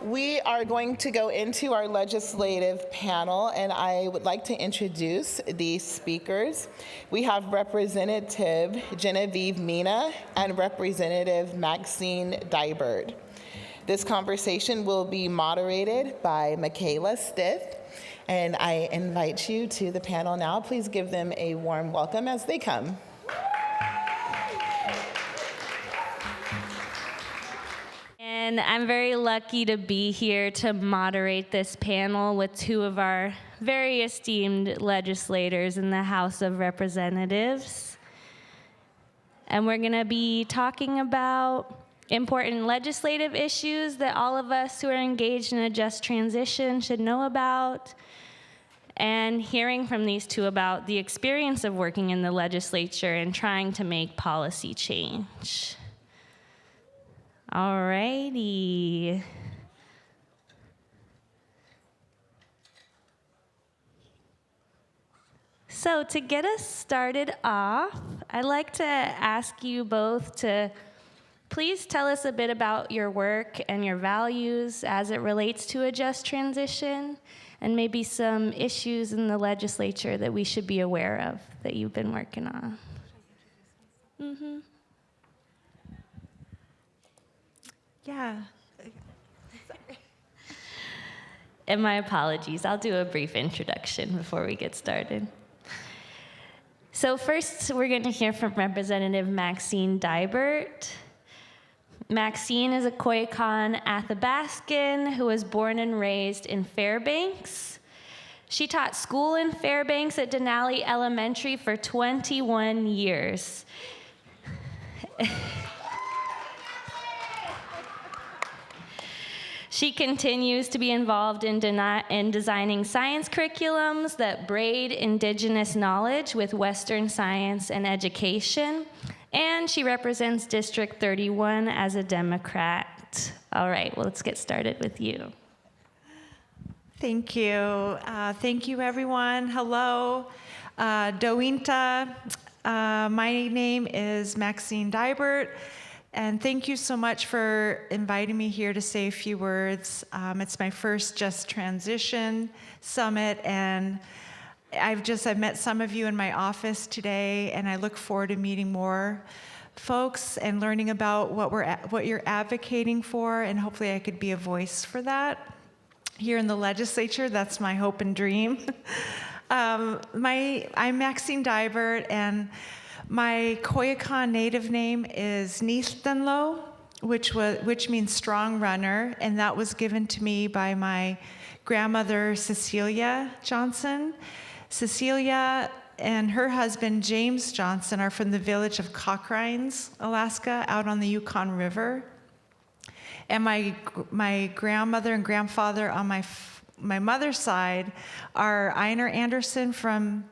We are going to go into our legislative panel, and I would like to introduce the speakers. We have Representative Genevieve Mina and Representative Maxine Dibert. This conversation will be moderated by Michaela Stith, and I invite you to the panel now. Please give them a warm welcome as they come. And I'm very lucky to be here to moderate this panel with two of our very esteemed legislators in the House of Representatives. And we're going to be talking about important legislative issues that all of us who are engaged in a just transition should know about, and hearing from these two about the experience of working in the legislature and trying to make policy change. All righty. So to get us started off, I'd like to ask you both to please tell us a bit about your work and your values as it relates to a just transition, and maybe some issues in the legislature that we should be aware of that you've been working on. Mm-hmm. Yeah. And my apologies, I'll do a brief introduction before we get started. So first, we're going to hear from Representative Maxine Dibert. Maxine is a Koyukon Athabascan who was born and raised in Fairbanks. She taught school in Fairbanks at Denali Elementary for 21 years. She continues to be involved in designing science curriculums that braid Indigenous knowledge with Western science and education, and she represents District 31 as a Democrat. All right, well, let's get started with you. Thank you. Thank you, everyone. Hello. Dointa. My name is Maxine Dibert. And thank you so much for inviting me here to say a few words. It's my first Just Transition Summit, and I've met some of you in my office today, and I look forward to meeting more folks and learning about what you're advocating for, and hopefully I could be a voice for that here in the legislature. That's my hope and dream. I'm Maxine Dibert, and my Koyukon native name is Neithdanlo, which means strong runner, and that was given to me by my grandmother, Cecilia Johnson. Cecilia and her husband, James Johnson, are from the village of Cochrines, Alaska, out on the Yukon River. And my grandmother and grandfather on my mother's side are Einar Anderson from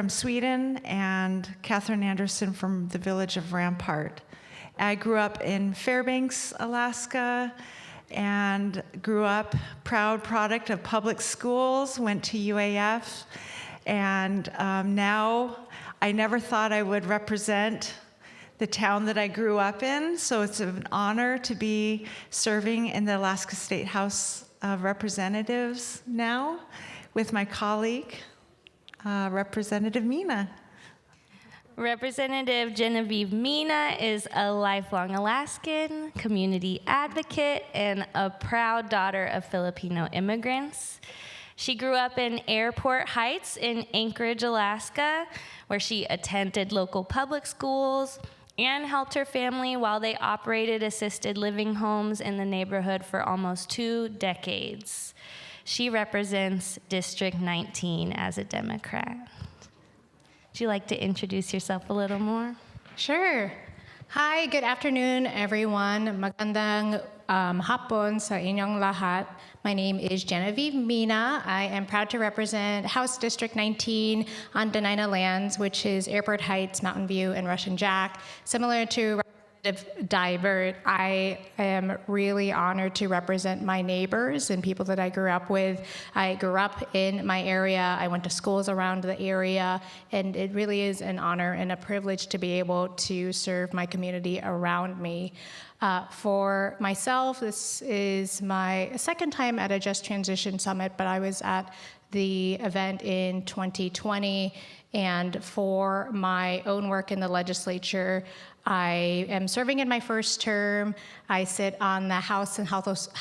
Sweden and Catherine Anderson from the village of Rampart. I grew up in Fairbanks, Alaska, and grew up proud product of public schools, went to UAF, and now I never thought I would represent the town that I grew up in, so it's an honor to be serving in the Alaska State House of Representatives now with my colleague, Representative Mina. Representative Genevieve Mina is a lifelong Alaskan, community advocate, and a proud daughter of Filipino immigrants. She grew up in Airport Heights in Anchorage, Alaska, where she attended local public schools and helped her family while they operated assisted living homes in the neighborhood for almost 2 decades. She represents District 19 as a Democrat. Would you like to introduce yourself a little more? Sure. Hi, good afternoon, everyone. Magandang hapon sa inyong lahat. My name is Genevieve Mina. I am proud to represent House District 19 on Dena'ina lands, which is Airport Heights, Mountain View, and Russian Jack. Similar to Dibert, I am really honored to represent my neighbors and people that I grew up with. I grew up in my area, I went to schools around the area, and it really is an honor and a privilege to be able to serve my community around me. For myself, this is my second time at a Just Transition Summit, but I was at the event in 2020, and for my own work in the legislature, I am serving in my first term. I sit on the House and Health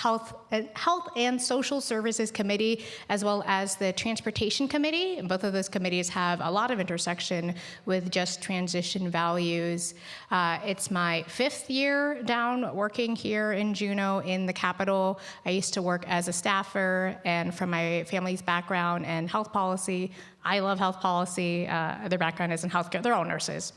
and Social Services Committee, as well as the Transportation Committee. And both of those committees have a lot of intersection with Just Transition values. It's my 5th year down working here in Juneau in the Capitol. I used to work as a staffer, and from my family's background and health policy, I love health policy. Their background is in healthcare. They're all nurses,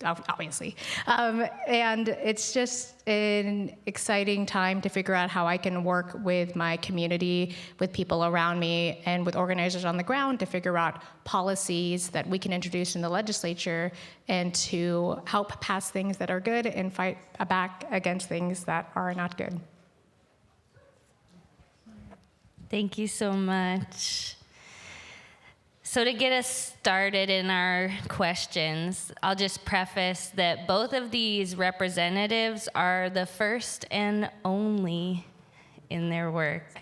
obviously. And it's just an exciting time to figure out how I can work with my community, with people around me, and with organizers on the ground to figure out policies that we can introduce in the legislature and to help pass things that are good and fight back against things that are not good. Thank you so much. So to get us started in our questions, I'll just preface that both of these representatives are the first and only in their work.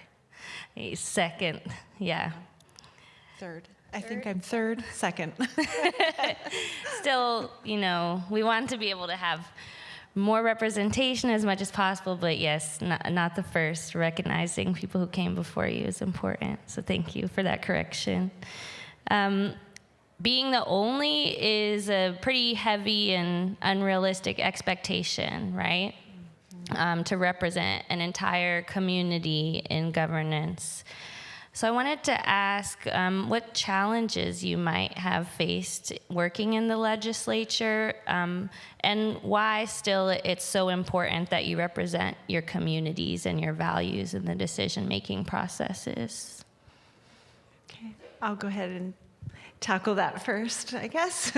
Second, yeah. Third. I think I'm third, second. Still, we want to be able to have more representation as much as possible, but yes, not the first. Recognizing people who came before you is important. So thank you for that correction. Being the only is a pretty heavy and unrealistic expectation, right? To represent an entire community in governance. So I wanted to ask what challenges you might have faced working in the legislature, and why still it's so important that you represent your communities and your values in the decision-making processes. Okay, I'll go ahead and tackle that first, I guess.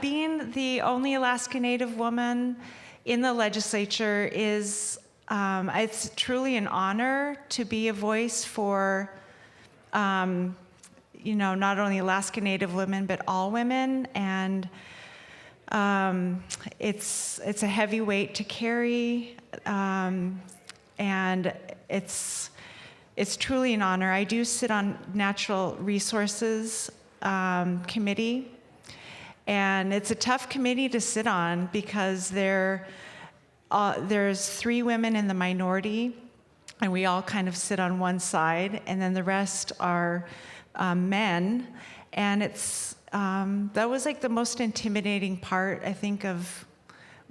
Being the only Alaska Native woman in the legislature is, it's truly an honor to be a voice for, not only Alaska Native women, but all women. And it's a heavy weight to carry, and it's truly an honor. I do sit on Natural Resources Committee, and it's a tough committee to sit on because there's 3 women in the minority, and we all kind of sit on one side, and then the rest are men. And that was like the most intimidating part, I think, of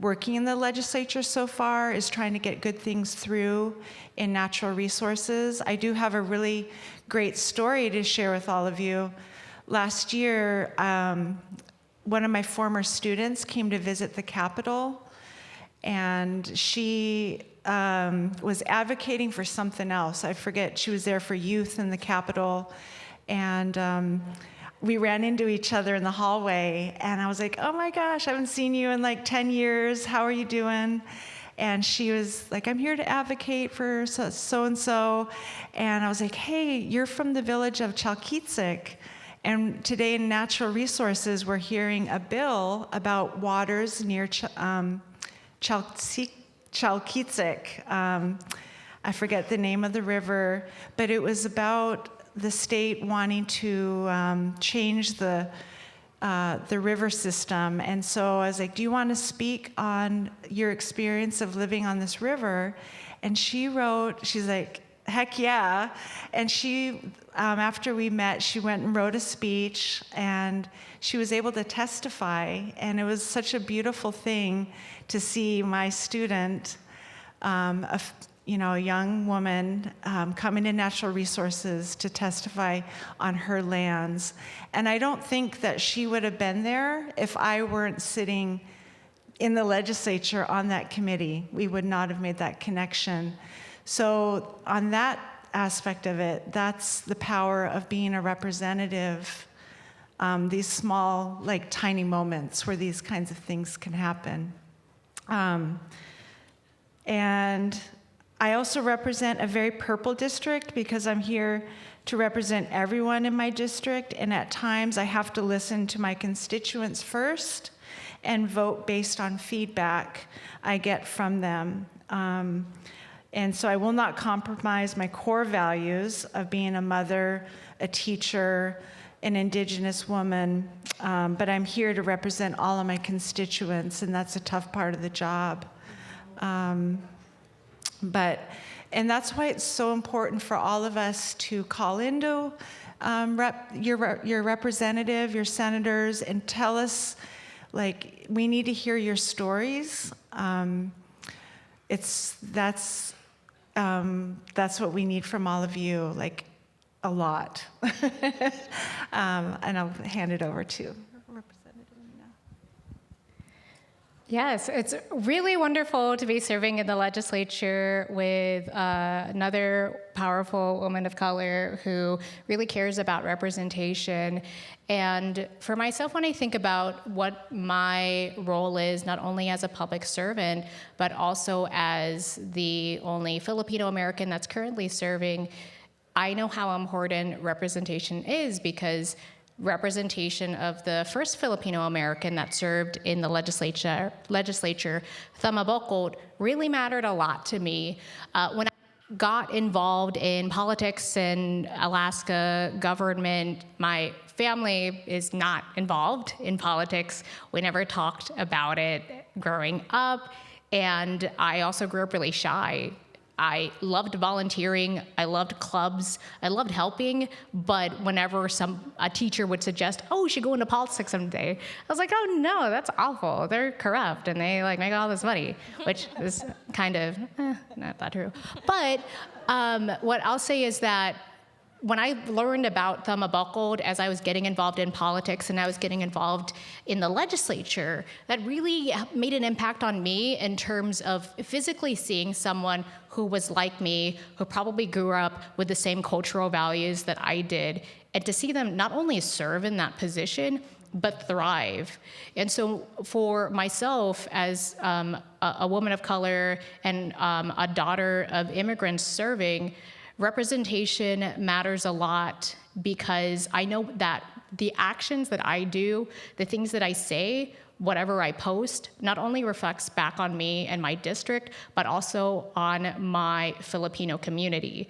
working in the legislature so far, is trying to get good things through in natural resources. I do have a really great story to share with all of you. Last year, one of my former students came to visit the Capitol, and she was advocating for something else. I forget, she was there for youth in the Capitol, and we ran into each other in the hallway, and I was like, oh my gosh, I haven't seen you in like 10 years. How are you doing? And she was like, I'm here to advocate for so-and-so. And I was like, hey, you're from the village of Chalkitsik. And today in Natural Resources, we're hearing a bill about waters near Chalkitsik. I forget the name of the river, but it was about the state wanting to change the river system. And so I was like, do you want to speak on your experience of living on this river? And she's like, heck yeah. And she, after we met, she went and wrote a speech, and she was able to testify. And it was such a beautiful thing to see my student, a young woman coming to Natural Resources to testify on her lands. And I don't think that she would have been there if I weren't sitting in the legislature on that committee. We would not have made that connection. So on that aspect of it, that's the power of being a representative, these small, like tiny moments where these kinds of things can happen. And I also represent a very purple district because I'm here to represent everyone in my district, and at times I have to listen to my constituents first and vote based on feedback I get from them. And so I will not compromise my core values of being a mother, a teacher, an Indigenous woman, but I'm here to represent all of my constituents, and that's a tough part of the job. And that's why it's so important for all of us to call into your representative, your senators, and tell us, like, we need to hear your stories. That's what we need from all of you, like, a lot. And I'll hand it over to Representative Mina. Yes, it's really wonderful to be serving in the legislature with another powerful woman of color who really cares about representation. And for myself, when I think about what my role is, not only as a public servant, but also as the only Filipino American that's currently serving, I know how important representation is, because representation of the first Filipino American that served in the legislature, Thama Bokod, really mattered a lot to me. When I got involved in politics and Alaska government, my family is not involved in politics. We never talked about it growing up, and I also grew up really shy. I loved volunteering, I loved clubs, I loved helping, but whenever a teacher would suggest, oh, you should go into politics someday, I was like, oh no, that's awful. They're corrupt and they like make all this money, which is kind of not that true. But what I'll say is that when I learned about Thama Bokod as I was getting involved in politics and I was getting involved in the legislature, that really made an impact on me in terms of physically seeing someone who was like me, who probably grew up with the same cultural values that I did, and to see them not only serve in that position, but thrive. And so for myself as a woman of color and a daughter of immigrants serving, representation matters a lot, because I know that the actions that I do, the things that I say, whatever I post, not only reflects back on me and my district, but also on my Filipino community.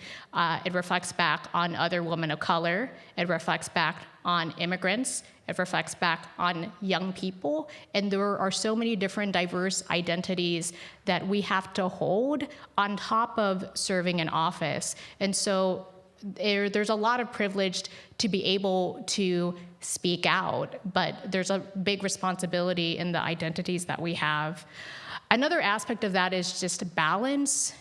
It reflects back on other women of color. It reflects back on immigrants. It reflects back on young people. And there are so many different diverse identities that we have to hold on top of serving in office. And so there's a lot of privilege to be able to speak out, but there's a big responsibility in the identities that we have. Another aspect of that is just balance.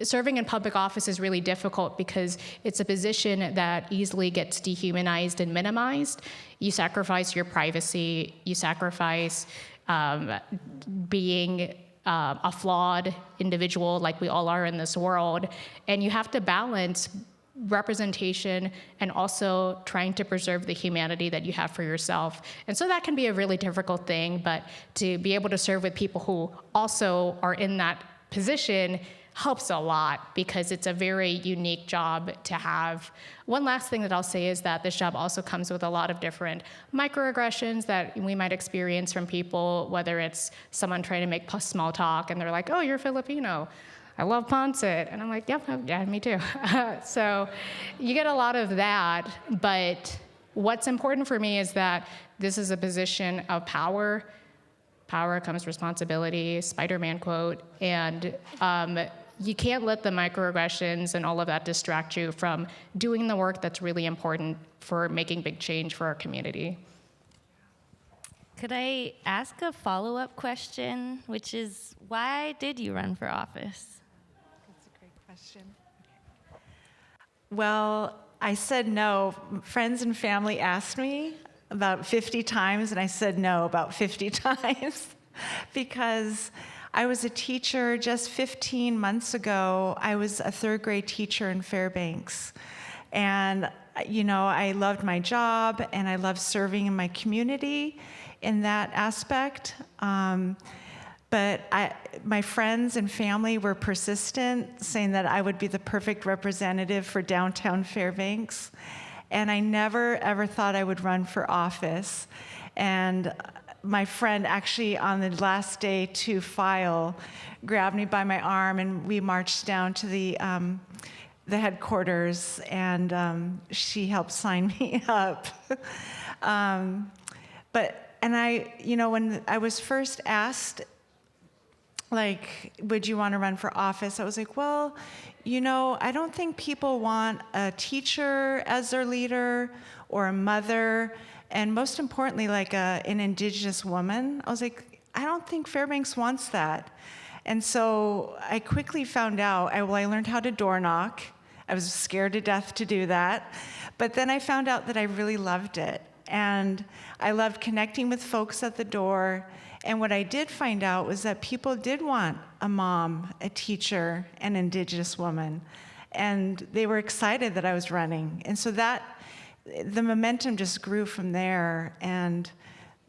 Serving in public office is really difficult because it's a position that easily gets dehumanized and minimized. You sacrifice your privacy, you sacrifice being a flawed individual like we all are in this world, and you have to balance representation and also trying to preserve the humanity that you have for yourself. And so that can be a really difficult thing, but to be able to serve with people who also are in that position helps a lot, because it's a very unique job to have. One last thing that I'll say is that this job also comes with a lot of different microaggressions that we might experience from people, whether it's someone trying to make small talk and they're like, oh, you're Filipino, I love Ponset. And I'm like, yep, yeah, me too. So you get a lot of that, but what's important for me is that this is a position of power. Power comes responsibility, Spider-Man quote, and you can't let the microaggressions and all of that distract you from doing the work that's really important for making big change for our community. Could I ask a follow-up question, which is, why did you run for office? That's a great question. Okay. Well, I said no. Friends and family asked me about 50 times, and I said no about 50 times because I was a teacher just 15 months ago. I was a third grade teacher in Fairbanks. And, you know, I loved my job and I loved serving in my community in that aspect. But my friends and family were persistent, saying that I would be the perfect representative for downtown Fairbanks. And I never, ever thought I would run for office. And my friend actually on the last day to file grabbed me by my arm, and we marched down to the headquarters, and she helped sign me up. And I, when I was first asked, like, would you want to run for office? I was like, well, I don't think people want a teacher as their leader or a mother, and most importantly, like an Indigenous woman. I was like, I don't think Fairbanks wants that. And so I quickly found out, I learned how to door knock. I was scared to death to do that. But then I found out that I really loved it. And I loved connecting with folks at the door. And what I did find out was that people did want a mom, a teacher, an Indigenous woman. And they were excited that I was running. And so the momentum just grew from there. And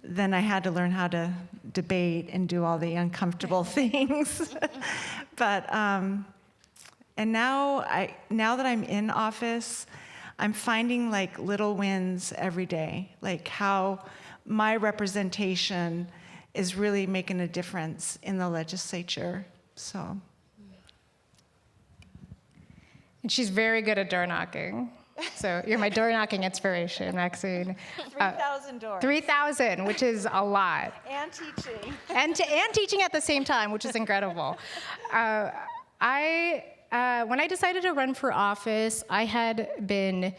then I had to learn how to debate and do all the uncomfortable things. But, and now that I'm in office, I'm finding like little wins every day, like how my representation is really making a difference in the legislature, so. And she's very good at door knocking. So you're my door knocking inspiration, Maxine. 3,000 doors. 3,000, which is a lot. And teaching. And teaching at the same time, which is incredible. When I decided to run for office, I had been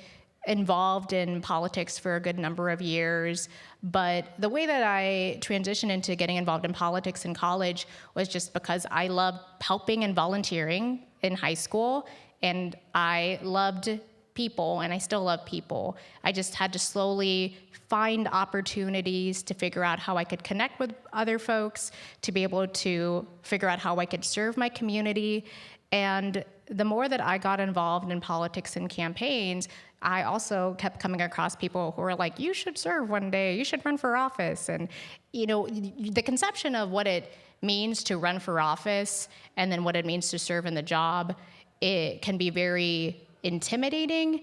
involved in politics for a good number of years, but the way that I transitioned into getting involved in politics in college was just because I loved helping and volunteering in high school, and I loved people, and I still love people. I just had to slowly find opportunities to figure out how I could connect with other folks, to be able to figure out how I could serve my community. And the more that I got involved in politics and campaigns, I also kept coming across people who were like, you should serve one day, you should run for office. And the conception of what it means to run for office and then what it means to serve in the job, it can be very intimidating.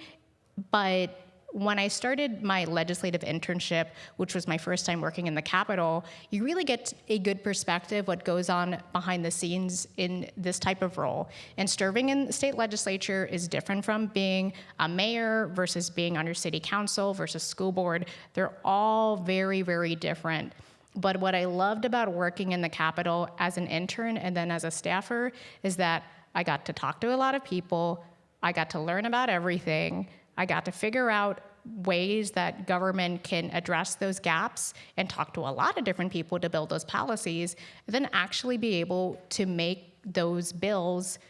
But when I started my legislative internship, which was my first time working in the Capitol, you really get a good perspective what goes on behind the scenes in this type of role. And serving in the state legislature is different from being a mayor versus being on your city council versus school board. They're all very, very different. But what I loved about working in the Capitol as an intern and then as a staffer is that I got to talk to a lot of people, I got to learn about everything, I got to figure out ways that government can address those gaps and talk to a lot of different people to build those policies, and then actually be able to make those bills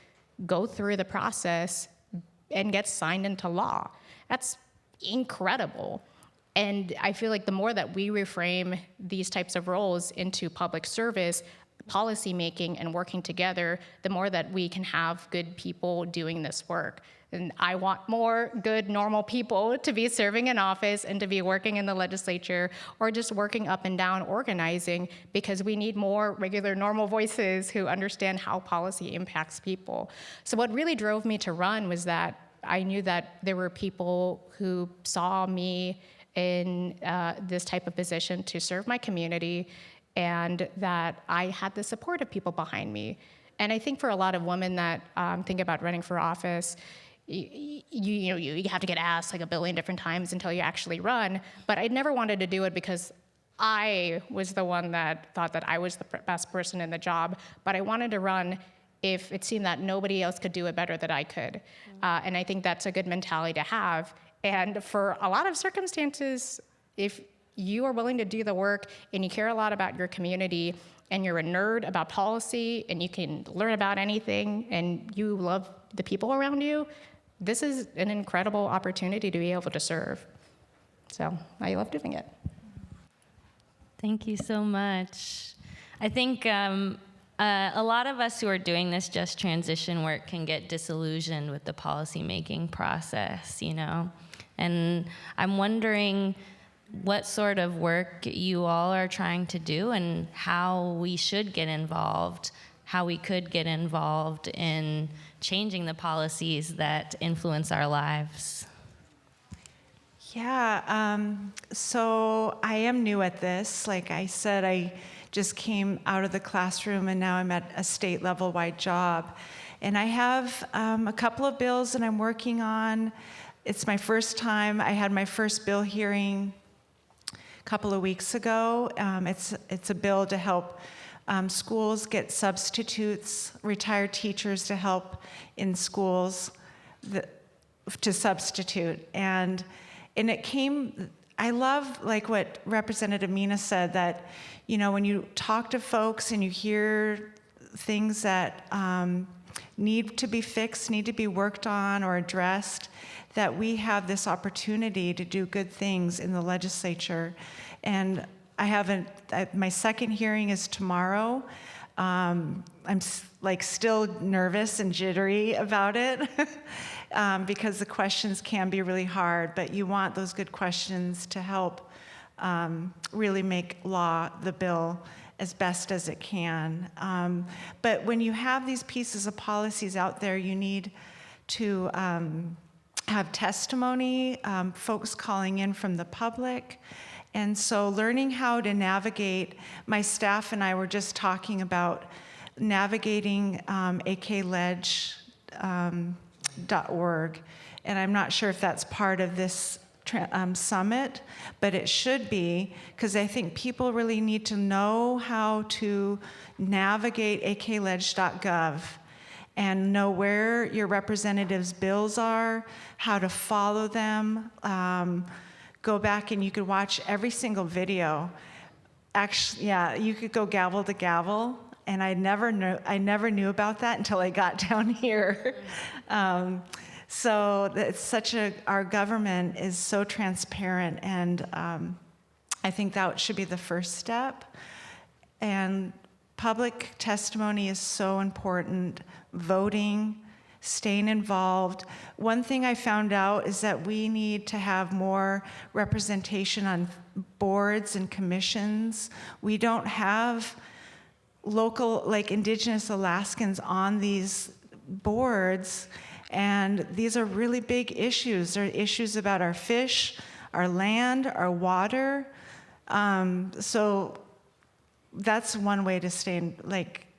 go through the process and get signed into law. That's incredible. And I feel like the more that we reframe these types of roles into public service, policy making, and working together, the more that we can have good people doing this work. And I want more good, normal people to be serving in office and to be working in the legislature or just working up and down organizing, because we need more regular, normal voices who understand how policy impacts people. So what really drove me to run was that I knew that there were people who saw me in this type of position to serve my community, and that I had the support of people behind me. And I think for a lot of women that think about running for office, you have to get asked like a billion different times until you actually run. But I never wanted to do it because I was the one that thought that I was the best person in the job. But I wanted to run if it seemed that nobody else could do it better than I could. And I think that's a good mentality to have. And for a lot of circumstances, if you are willing to do the work and you care a lot about your community and you're a nerd about policy and you can learn about anything and you love the people around you, this is an incredible opportunity to be able to serve. So I love doing it. Thank you so much. I think a lot of us who are doing this just transition work can get disillusioned with the policymaking process, And I'm wondering, what sort of work you all are trying to do and how we should get involved, how we could get involved in changing the policies that influence our lives. Yeah, so I am new at this. Like I said, I just came out of the classroom and now I'm at a state level wide job. And I have a couple of bills that I'm working on. It's my first time. I had my first bill hearing a couple of weeks ago. It's a bill to help schools get substitutes, retired teachers to help in schools to substitute. And it came, I love like what Representative Mina said, that, you know, when you talk to folks and you hear things that need to be fixed, need to be worked on or addressed, that we have this opportunity to do good things in the legislature. And I haven't, my second hearing is tomorrow. I'm like still nervous and jittery about it because the questions can be really hard, but you want those good questions to help really make law, the bill, as best as it can. But when you have these pieces of policies out there, you need to have testimony, folks calling in from the public. And so learning how to navigate, my staff and I were just talking about navigating akledge.org. And I'm not sure if that's part of this summit, but it should be, because I think people really need to know how to navigate akledge.gov and know where your representatives' bills are, how to follow them. Go back and you could watch every single video. Actually, yeah, you could go gavel to gavel, and I never knew about that until I got down here. So it's our government is so transparent, and I think that should be the first step. And public testimony is so important. Voting, staying involved. One thing I found out is that we need to have more representation on boards and commissions. We don't have local, like Indigenous Alaskans on these boards, and these are really big issues. They're issues about our fish, our land, our water. So that's one way to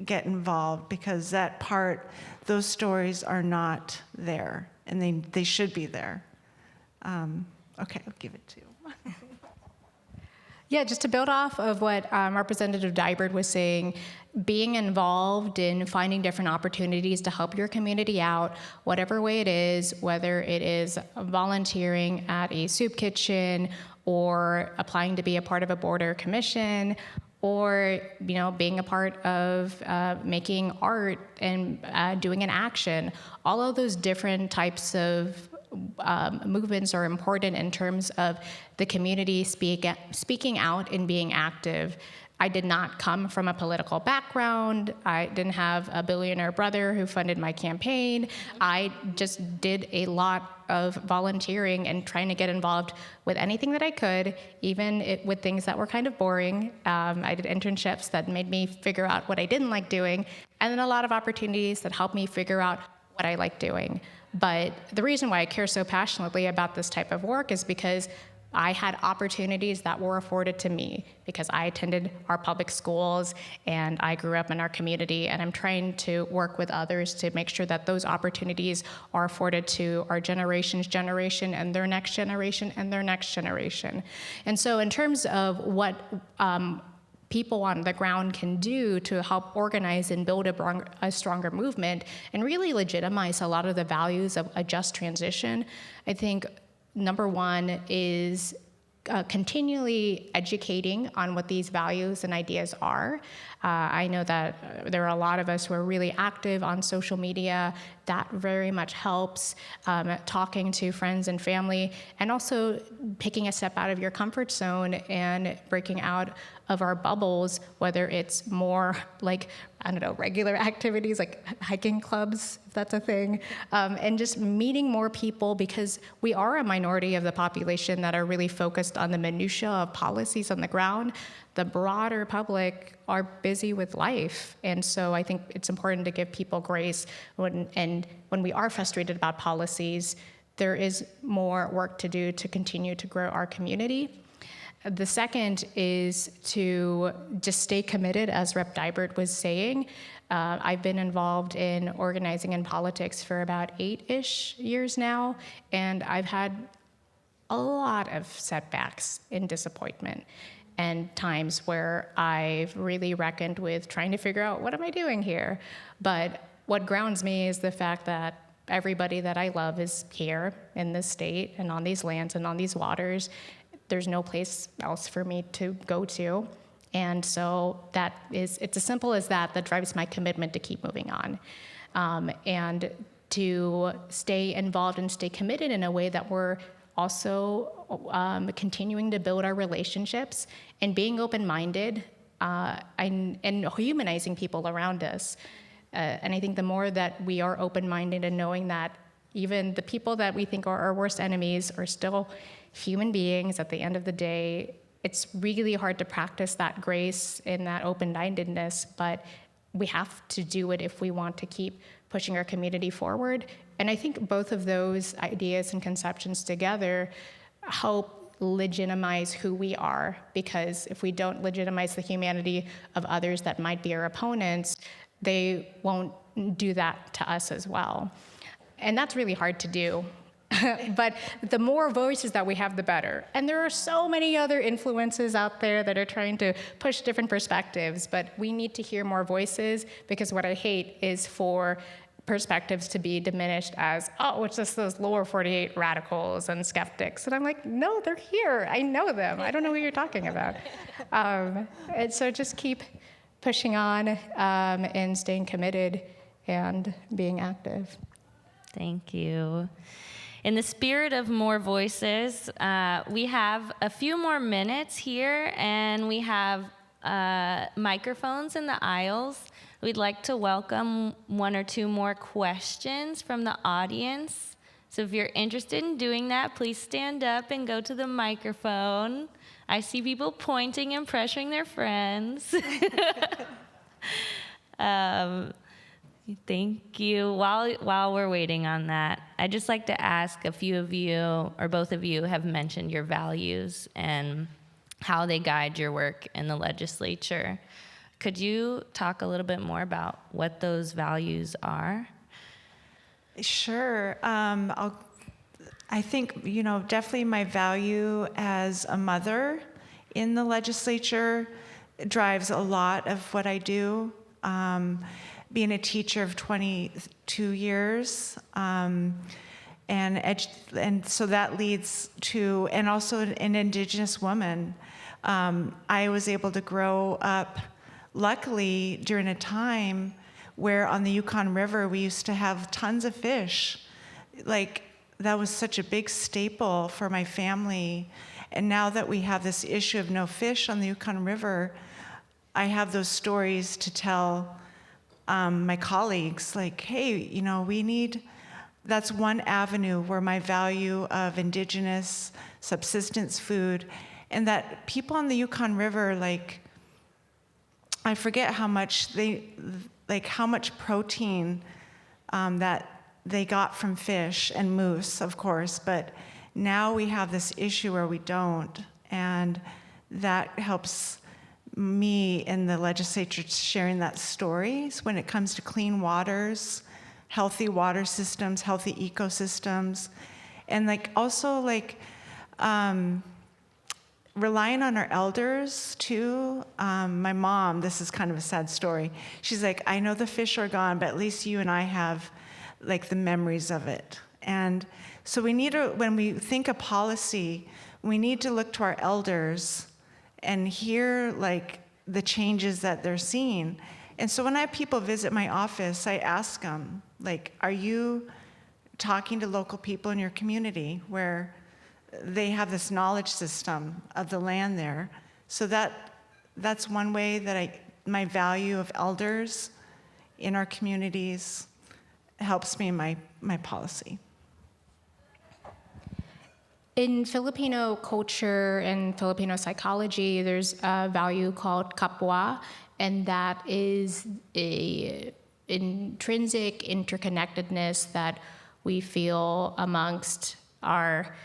get involved, because that part, those stories are not there, and they should be there. Okay, I'll give it to you. Yeah, just to build off of what Representative Dybert was saying, being involved in finding different opportunities to help your community out, whatever way it is, whether it is volunteering at a soup kitchen or applying to be a part of a board or commission, or being a part of making art and doing an action. All of those different types of movements are important in terms of the community speaking out and being active. I did not come from a political background. I didn't have a billionaire brother who funded my campaign. I just did a lot of volunteering and trying to get involved with anything that I could, even with things that were kind of boring. I did internships that made me figure out what I didn't like doing, and then a lot of opportunities that helped me figure out what I like doing. But the reason why I care so passionately about this type of work is because I had opportunities that were afforded to me because I attended our public schools and I grew up in our community, and I'm trying to work with others to make sure that those opportunities are afforded to our generation's generation and their next generation and their next generation. And so in terms of what people on the ground can do to help organize and build a stronger movement and really legitimize a lot of the values of a just transition, I think number one is continually educating on what these values and ideas are. I know that there are a lot of us who are really active on social media. That very much helps, talking to friends and family, and also taking a step out of your comfort zone and breaking out of our bubbles, whether it's more like, I don't know, regular activities like hiking clubs, if that's a thing, and just meeting more people, because we are a minority of the population that are really focused on the minutia of policies on the ground. The broader public are busy with life. And so I think it's important to give people grace when we are frustrated about policies. There is more work to do to continue to grow our community. The second is to just stay committed, as Rep. Dibert was saying. I've been involved in organizing in politics for about 8-ish years now, and I've had a lot of setbacks and disappointment, and times where I've really reckoned with trying to figure out, what am I doing here? But what grounds me is the fact that everybody that I love is here in this state and on these lands and on these waters. There's no place else for me to go to. And so it's as simple as that drives my commitment to keep moving on. And to stay involved and stay committed in a way that we're also continuing to build our relationships and being open-minded and humanizing people around us. And I think the more that we are open-minded and knowing that even the people that we think are our worst enemies are still human beings at the end of the day, it's really hard to practice that grace and that open-mindedness, but we have to do it if we want to keep pushing our community forward. And I think both of those ideas and conceptions together help legitimize who we are, because if we don't legitimize the humanity of others that might be our opponents, they won't do that to us as well. And that's really hard to do. But the more voices that we have, the better. And there are so many other influences out there that are trying to push different perspectives, but we need to hear more voices, because what I hate is for perspectives to be diminished as, oh, it's just those lower 48 radicals and skeptics. And I'm like, no, they're here. I know them. I don't know what you're talking about. And so just keep pushing on and staying committed and being active. Thank you. In the spirit of more voices, we have a few more minutes here, and we have microphones in the aisles. We'd like to welcome one or two more questions from the audience. So if you're interested in doing that, please stand up and go to the microphone. I see people pointing and pressuring their friends. Thank you. While we're waiting on that, I'd just like to ask, a few of you, or both of you, have mentioned your values and how they guide your work in the legislature. Could you talk a little bit more about what those values are? Sure. I think, definitely my value as a mother in the legislature drives a lot of what I do. Being a teacher of 22 years, and so that leads to, and also an Indigenous woman. I was able to grow up, luckily, during a time where on the Yukon River we used to have tons of fish. Like, that was such a big staple for my family. And now that we have this issue of no fish on the Yukon River, I have those stories to tell my colleagues, like, hey, that's one avenue where my value of Indigenous subsistence food, and that people on the Yukon River, like, I forget how much protein that they got from fish and moose, of course, but now we have this issue where we don't, and that helps me in the legislature sharing that stories when it comes to clean waters, healthy water systems, healthy ecosystems, and also relying on our elders too. My mom, this is kind of a sad story. She's like, I know the fish are gone, but at least you and I have the memories of it. And so we need to, when we think of policy, we need to look to our elders and hear the changes that they're seeing. And so when I have people visit my office, I ask them, are you talking to local people in your community where they have this knowledge system of the land there? So that that's one way that my value of elders in our communities helps me in my policy. In Filipino culture and Filipino psychology, there's a value called kapwa, and that is a intrinsic interconnectedness that we feel amongst our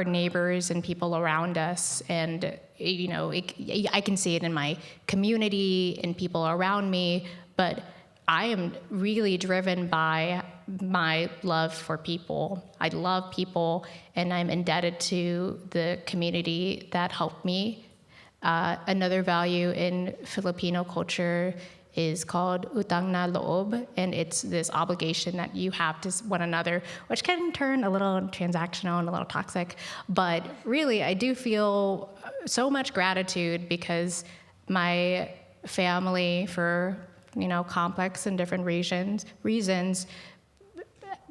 neighbors and people around us. And I can see it in my community and people around me, but I am really driven by my love for people. I love people, and I'm indebted to the community that helped me. Another value in Filipino culture is called utang na loob, and it's this obligation that you have to one another, which can turn a little transactional and a little toxic. But really, I do feel so much gratitude because my family, for complex and different reasons,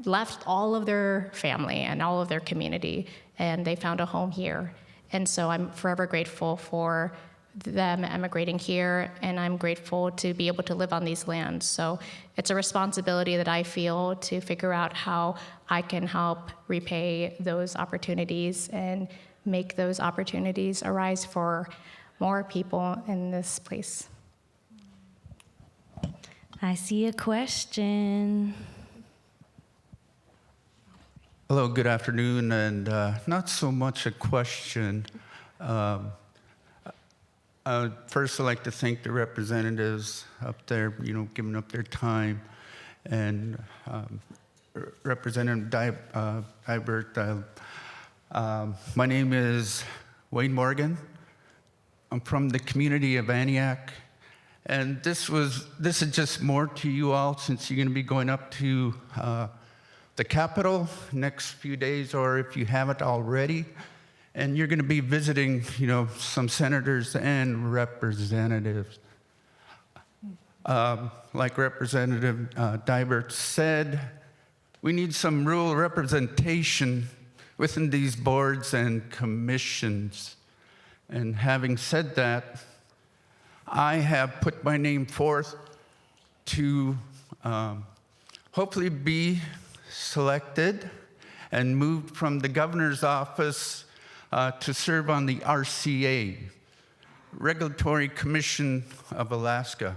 left all of their family and all of their community, and they found a home here. And so I'm forever grateful for them emigrating here, and I'm grateful to be able to live on these lands. So it's a responsibility that I feel to figure out how I can help repay those opportunities and make those opportunities arise for more people in this place. I see a question. Hello, good afternoon, and not so much a question. First, I'd like to thank the representatives up there, giving up their time, and Representative Dibert. My name is Wayne Morgan. I'm from the community of Antioch, and this is just more to you all, since you're going to be going up to the Capitol next few days, or if you haven't already, and you're going to be visiting, some senators and representatives. Like Representative Dibert said, we need some rural representation within these boards and commissions. And having said that, I have put my name forth to hopefully be selected and moved from the governor's office to serve on the RCA, Regulatory Commission of Alaska.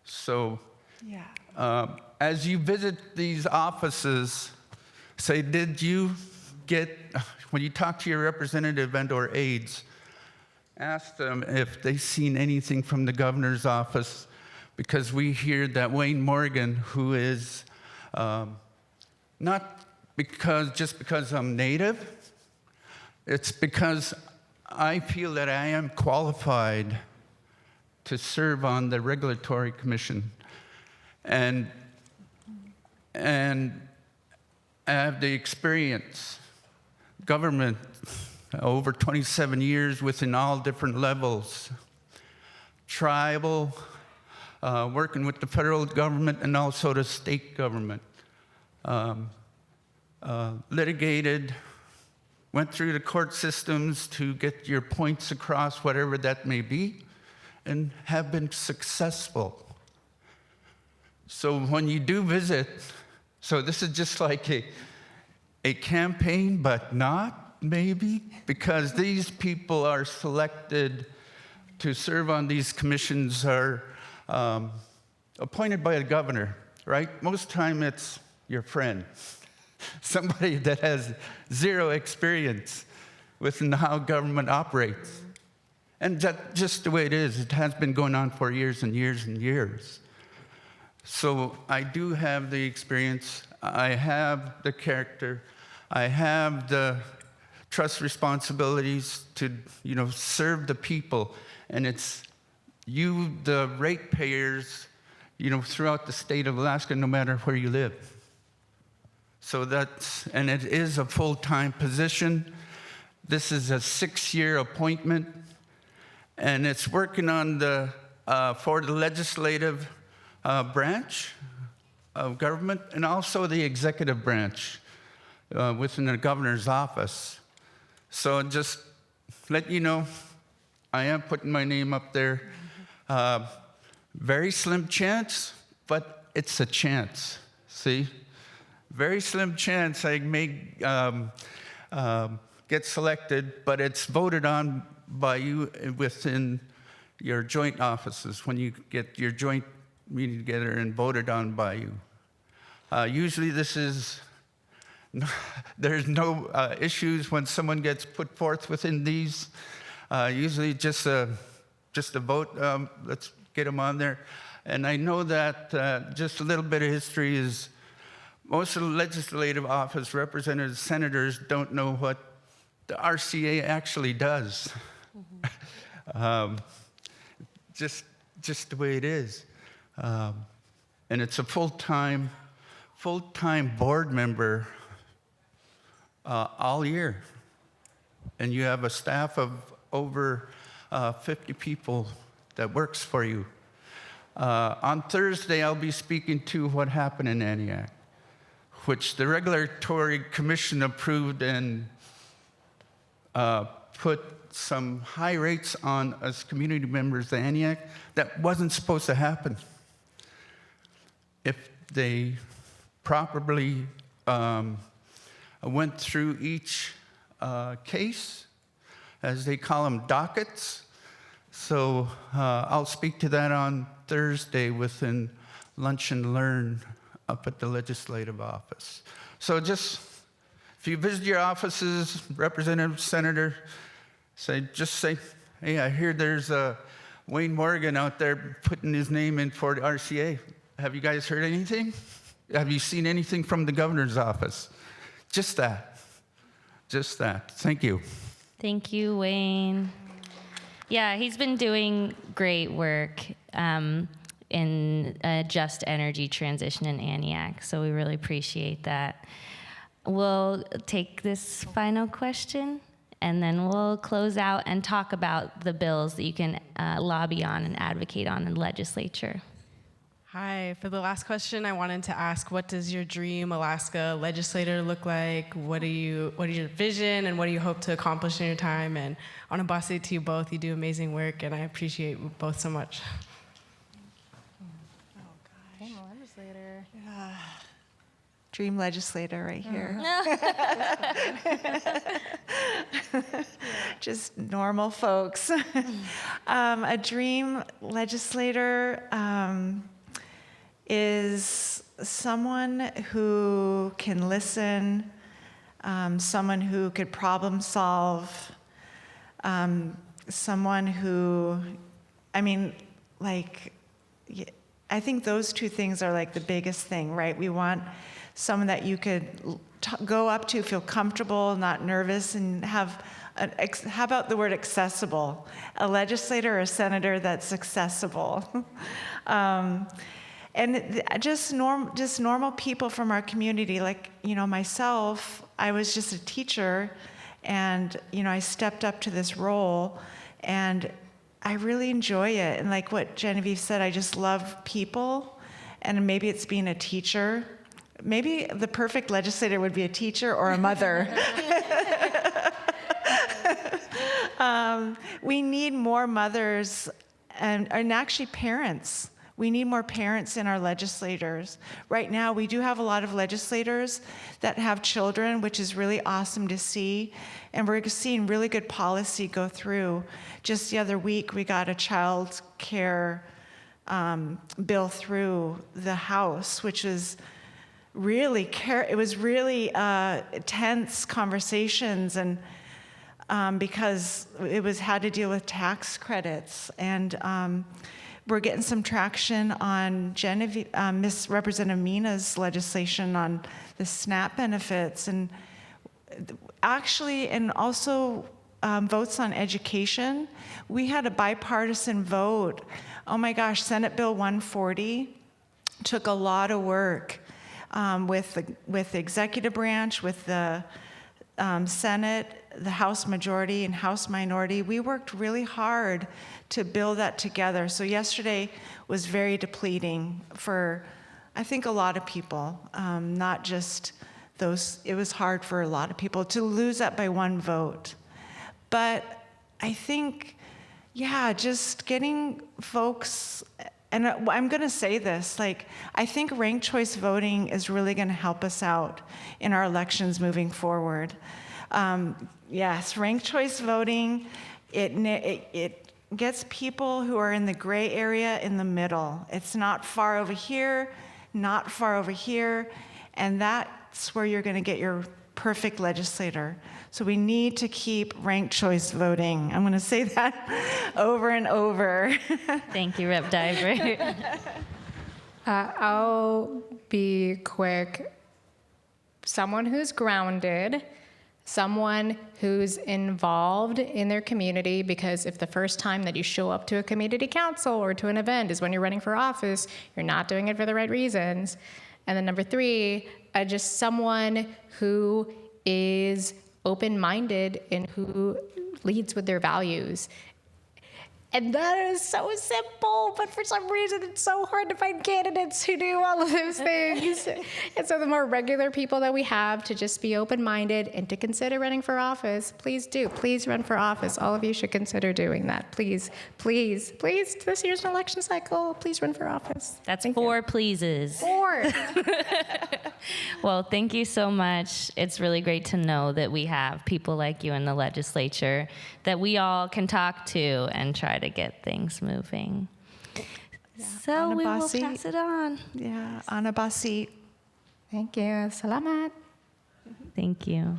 So as you visit these offices, say, when you talk to your representative and or aides, ask them if they've seen anything from the governor's office, because we hear that Wayne Morgan, who is not just because I'm Native, it's because I feel that I am qualified to serve on the Regulatory Commission. And I have the experience, government, over 27 years within all different levels, tribal, working with the federal government and also the state government. Litigated, went through the court systems to get your points across, whatever that may be, and have been successful. So when you do visit, so this is just like a campaign, but not maybe, because these people are selected to serve on these commissions, are appointed by a governor, right? Most time it's your friend, somebody that has zero experience with how government operates. And that's just the way it is. It has been going on for years and years and years. So I do have the experience, I have the character, I have the trust responsibilities to, serve the people. And it's you, the ratepayers, throughout the state of Alaska, no matter where you live. So and it is a full-time position. This is a 6-year appointment, and it's working on for the legislative branch of government and also the executive branch within the governor's office. So just let you know, I am putting my name up there. Very slim chance, but it's a chance, see? Very slim chance I may get selected, but it's voted on by you within your joint offices when you get your joint meeting together and voted on by you. Usually this is, there's no issues when someone gets put forth within these. Usually just a vote, let's get them on there. And I know that just a little bit of history is most of the legislative office representatives, senators don't know what the RCA actually does. Just the way it is. And it's a full-time board member all year. And you have a staff of over 50 people that works for you. On Thursday, I'll be speaking to what happened in Antioch, which the Regulatory Commission approved and put some high rates on us community members of Antioch that wasn't supposed to happen. If they properly went through each case, as they call them, dockets. So I'll speak to that on Thursday within Lunch and Learn up at the legislative office. So just, if you visit your offices, representative, senator, just say, hey, I hear there's Wayne Morgan out there putting his name in for the RCA. Have you guys heard anything? Have you seen anything from the governor's office? Just that. Thank you. Thank you, Wayne. Yeah, he's been doing great work in a just energy transition in Antioch, so we really appreciate that. We'll take this final question, and then we'll close out and talk about the bills that you can lobby on and advocate on in the legislature. Hi, for the last question, I wanted to ask, what does your dream Alaska legislator look like? What is your vision, and what do you hope to accomplish in your time? And I want to boss it to you both. You do amazing work, and I appreciate you both so much. Dream legislator right here. Just normal folks. A dream legislator is someone who can listen, someone who could problem solve, someone who, I think those two things are like the biggest thing, right? We want someone that you could go up to, feel comfortable, not nervous, and how about the word accessible? A legislator or a senator that's accessible. And just normal people from our community, like, myself, I was just a teacher, and, I stepped up to this role, and I really enjoy it. And like what Genevieve said, I just love people, and maybe it's being a teacher. Maybe the perfect legislator would be a teacher or a mother. We need more mothers and actually parents. We need more parents in our legislators. Right now, we do have a lot of legislators that have children, which is really awesome to see. And we're seeing really good policy go through. Just the other week, we got a child care bill through the House, which was really tense conversations, and because it had to deal with tax credits, and we're getting some traction on Miss Representative Mina's legislation on the SNAP benefits, and actually, and also votes on education. We had a bipartisan vote. Oh my gosh, Senate Bill 140 took a lot of work. With the executive branch, with the Senate, the House majority and House minority. We worked really hard to build that together. So yesterday was very depleting for, I think, a lot of people, not just those. It was hard for a lot of people to lose that by one vote. But I think yeah, just getting folks, and I'm going to say this, like, I think ranked choice voting is really going to help us out in our elections moving forward. Yes, ranked choice voting, it gets people who are in the gray area in the middle. It's not far over here, not far over here, and that's where you're going to get your perfect legislator. So we need to keep ranked choice voting. I'm going to say that over and over. Thank you, Rep. Diver. I'll be quick. Someone who's grounded, someone who's involved in their community, because if the first time that you show up to a community council or to an event is when you're running for office, you're not doing it for the right reasons. And then number 3, just someone who is open-minded and who leads with their values. And that is so simple, but for some reason it's so hard to find candidates who do all of those things. And so the more regular people that we have to just be open-minded and to consider running for office, please do. Please run for office. All of you should consider doing that. Please, please, please. This year's an election cycle. Please run for office. That's Thank 4 you. pleases. 4. Well, thank you so much. It's really great to know that we have people like you in the legislature that we all can talk to and try to get things moving. So we will Anabasi. pass it on. Yeah, Anabasi. Thank you. Salamat. Thank you.